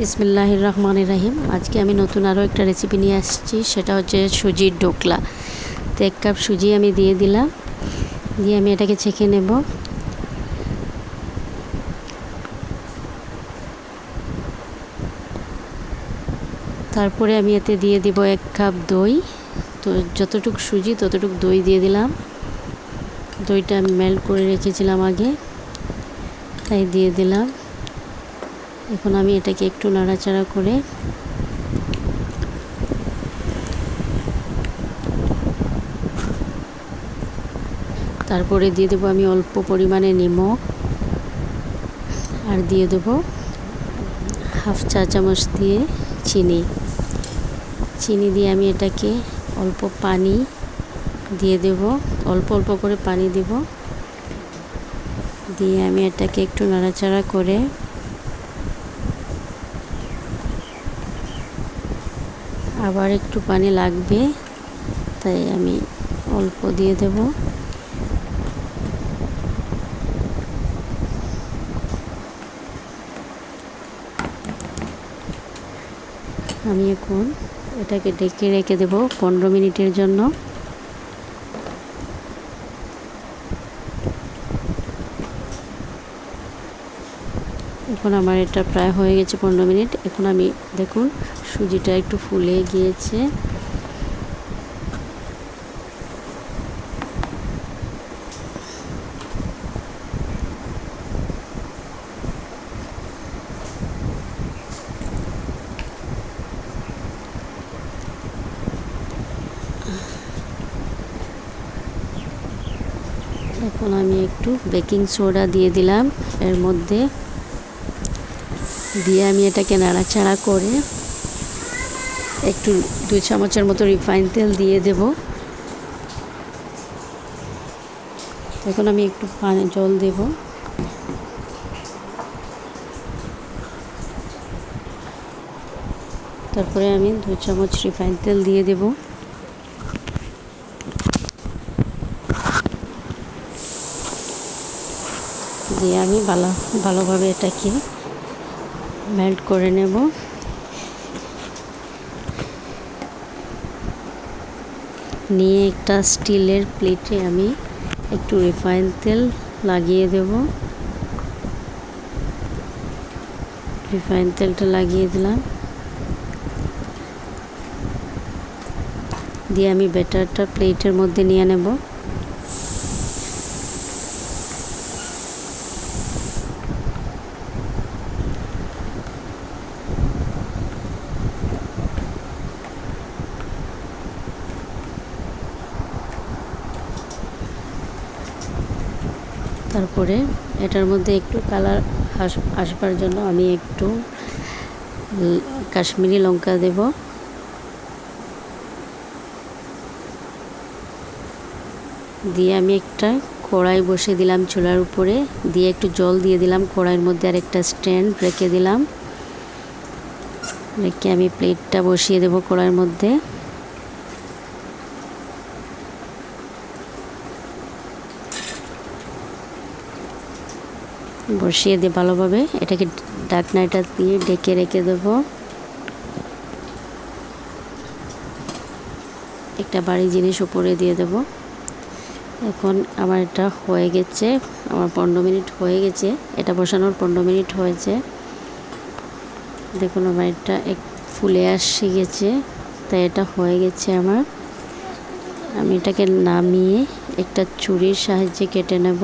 বিসমিল্লাহির রহমানির রহিম। আজকে আমি নতুন আরও একটা রেসিপি নিয়ে আসছি, সেটা হচ্ছে সুজির ঢোকলা। তো 1 কাপ সুজি আমি দিয়ে দিলাম, দিয়ে আমি এটাকে ছেঁকে নেব। তারপরে আমি এতে দিয়ে দিব 1 কাপ দই। তো যতটুকু সুজি ততটুকু দই দিয়ে দিলাম। দইটা আমি মেল্ট করে রেখেছিলাম আগে, তাই দিয়ে দিলাম। এখন আমি এটাকে একটু নাড়াচাড়া করে তারপরে দিয়ে দেবো আমি অল্প পরিমাণে নিমখ, আর দিয়ে দেবো হাফ চা চামচ দিয়ে চিনি দিয়ে আমি এটাকে অল্প পানি দিয়ে দেব, অল্প অল্প করে পানি দেব, দিয়ে আমি এটাকে একটু নাড়াচাড়া করে আবার একটু পানি লাগবে, তাই আমি অল্প দিয়ে দেব। আমি এখন এটাকে ঢেকে রেখে দেব 15 মিনিটের জন্য। এখন আমার এটা প্রায় হয়ে গেছে 15 মিনিট। এখন আমি দেখুন সুজিটা একটু ফুলে গিয়েছে। এখন আমি একটু বেকিং সোডা দিয়ে দিলাম এর মধ্যে, দিয়ে আমি এটাকে নাড়াচাড়া করে একটু 2 চামচের মতো রিফাইন তেল দিয়ে দেব। এখন আমি একটু জল দেব। তারপরে আমি 2 চামচ রিফাইন তেল দিয়ে দেব। দিয়ে আমি ভালোভাবে এটাকে মেল্ট করে নেব। নিয়ে একটা স্টিলের প্লেটে আমি একটু রিফাইন তেল লাগিয়ে দেব। রিফাইন তেলটা লাগিয়ে দিলাম, দিয়ে আমি ব্যাটারটা প্লেটের মধ্যে নিয়ে নেব। তারপরে এটার মধ্যে একটু কালার আসবার জন্য আমি একটু কাশ্মীরি লঙ্কা দেব। দিয়ে আমি একটা কড়াই বসিয়ে দিলাম চুলার উপরে, দিয়ে একটু জল দিয়ে দিলাম কড়াইয়ের মধ্যে, আর একটা স্ট্যান্ড রেখে দিলাম। রেখে আমি প্লেটটা বসিয়ে দেব কড়াইয়ের মধ্যে। বসিয়ে দিয়ে ভালোভাবে এটাকে ঢাকনাটা দিয়ে ঢেকে রেখে দেব। একটা ভারী জিনিস উপরে দিয়ে দেব। এখন আমার এটা হয়ে গেছে, আমার 15 মিনিট হয়ে গেছে, এটা বসানোর 15 মিনিট হয়েছে। দেখুন আমার এটা ফুলে আসে গেছে, তাই এটা হয়ে গেছে আমার। আমি এটাকে নামিয়ে একটা ছুরির সাহায্যে কেটে নেব।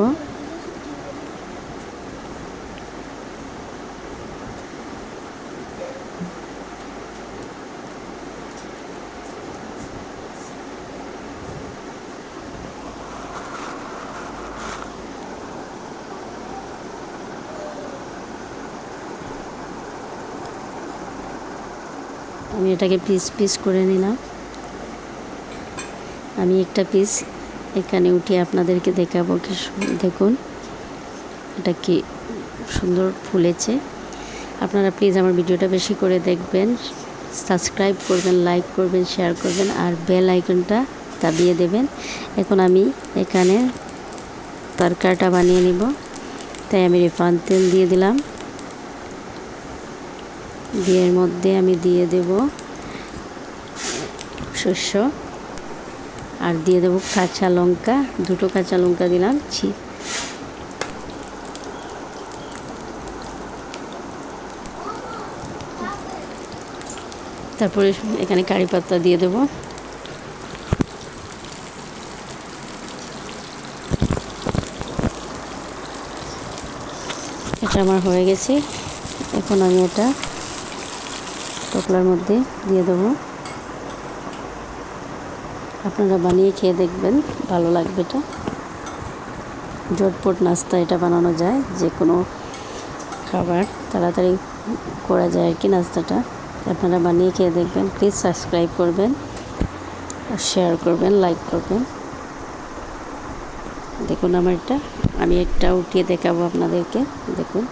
আমি এটাকে পিস পিস করে নিলাম। আমি একটা পিস এখানে উঠিয়ে আপনাদেরকে দেখাবো। কি দেখুন এটা কি সুন্দর ফুলেছে। আপনারা প্লিজ আমার ভিডিওটা বেশি করে দেখবেন, সাবস্ক্রাইব করবেন, লাইক করবেন, শেয়ার করবেন, আর বেল আইকনটা দাবিয়ে দেবেন। এখন আমি এখানে তরকারিটা বানিয়ে নিব, তাই আমি রিফাইন তেল দিয়ে দিলাম। এর মধ্যে আমি দিয়ে দেব শস্য, আর দিয়ে দেবো কাঁচা লঙ্কা, 2টো কাঁচা লঙ্কা দিলাম। তারপরে এখানে কারি পাতা দিয়ে দেবো। এটা আমার হয়ে গেছে। এখন আমি এটা টপলার মধ্যে দিয়ে দেবো। আপনারা বানিয়ে খেয়ে দেখবেন, ভালো লাগবে। এটা ঝটপট নাস্তা, এটা বানানো যায়, যে কোনো খাবার তাড়াতাড়ি করা যায় আর কি নাস্তাটা। আপনারা বানিয়ে খেয়ে দেখবেন। প্লিজ সাবস্ক্রাইব করবেন, শেয়ার করবেন, লাইক করবেন। দেখুন আমার এটা, আমি একটা উঠিয়ে দেখাবো আপনাদেরকে। দেখুন।